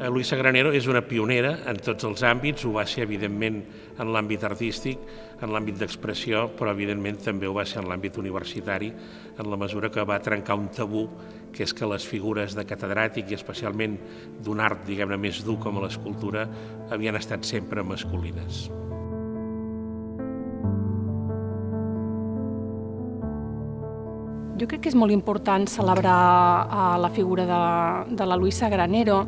Luisa Granero és una pionera en tots els àmbits, ho va ser evidentment en l'àmbit artístic, en l'àmbit d'expressió, però evidentment també ho va ser en l'àmbit universitari, en la mesura que va trencar un tabú, que és que les figures de catedràtic i especialment d'un art, diguem-ne, més dur com l'escultura, havien estat sempre masculines. Jo crec que és molt important celebrar la figura de la Luisa Granero,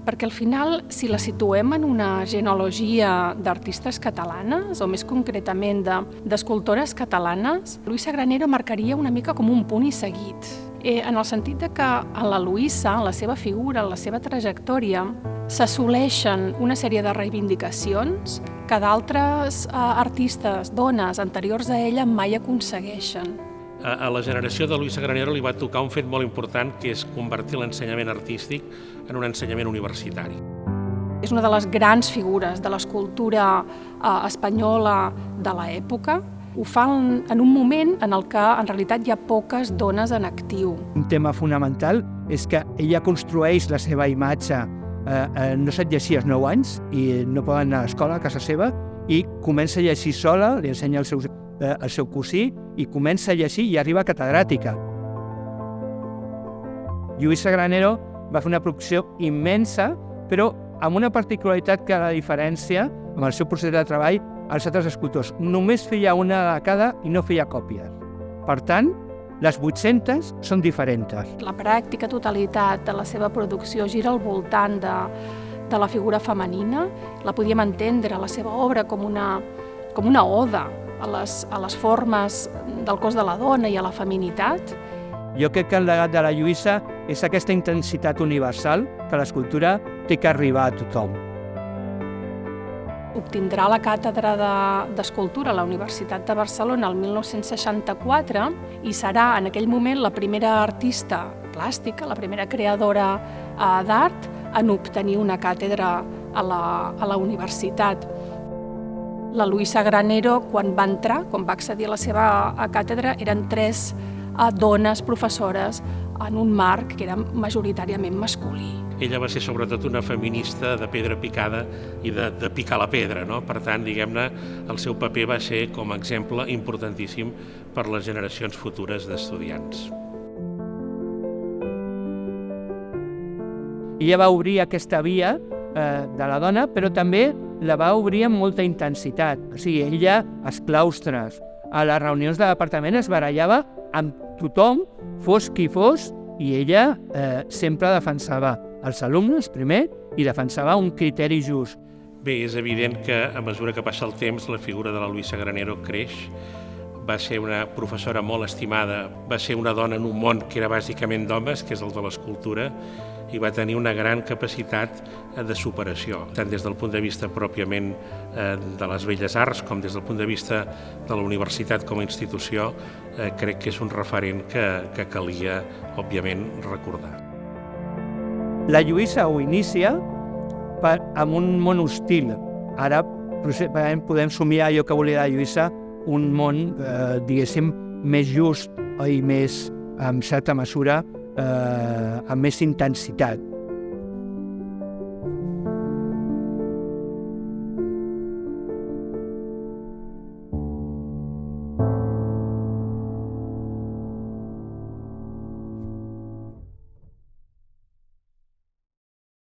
perquè al final, si la situem en una genealogia d'artistes catalanes, o més concretament d'escultores catalanes, Luisa Granero marcaria una mica com un punt i seguit. En el sentit de que en la Luisa, en la seva figura, en la seva trajectòria, s'assoleixen una sèrie de reivindicacions que d'altres artistes, dones, anteriors a ella, mai aconsegueixen. A la generació de Luisa Granero li va tocar un fet molt important, que és convertir l'ensenyament artístic en un ensenyament universitari. És una de les grans figures de l'escultura espanyola de l'època. Ho fa en un moment en el que en realitat hi ha poques dones en actiu. Un tema fonamental és que ella construeix la seva imatge, no sap llegir als 9 anys i no poden anar a l'escola a casa seva, i comença a llegir sola, li ensenya el seu cosí, i comença a llegir i arriba a catedràtica. Luisa Granero va fer una producció immensa, però amb una particularitat que la diferència, amb el seu procés de treball, als altres escultors. Només feia una de cada i no feia còpies. Per tant, les 800 són diferents. La pràctica totalitat de la seva producció gira al voltant de la figura femenina. La podíem entendre, la seva obra, com una oda a les formes del cos de la dona i a la feminitat. Jo crec que el legat de la Lluïsa és aquesta intensitat universal que l'escultura té que arribar a tothom. Obtindrà la càtedra d'escultura a la Universitat de Barcelona el 1964 i serà en aquell moment la primera artista plàstica, la primera creadora d'art en obtenir una càtedra a la universitat. La Luisa Granero, quan va accedir a la seva càtedra, eren 3 dones professores en un marc que era majoritàriament masculí. Ella va ser sobretot una feminista de pedra picada i de picar la pedra, no? Per tant, diguem-ne, el seu paper va ser com a exemple importantíssim per les generacions futures d'estudiants. Ella va obrir aquesta via de la dona, però també la va obrir amb molta intensitat. O sigui, ella, als claustres, a les reunions de departament, es barallava amb tothom, fos qui fos, i ella sempre defensava els alumnes primer i defensava un criteri just. Bé, és evident que a mesura que passa el temps la figura de la Luisa Granero creix. Va ser una professora molt estimada, va ser una dona en un món que era bàsicament d'homes, que és el de l'escultura, i va tenir una gran capacitat de superació, tant des del punt de vista pròpiament de les belles arts com des del punt de vista de la universitat com a institució. Crec que és un referent que calia, òbviament, recordar. La Lluïsa ho inicia amb un món hostil. Ara podem somiar allò que volia la Lluïsa, un món, diguéssim, més just i més, en certa mesura, amb més intensitat.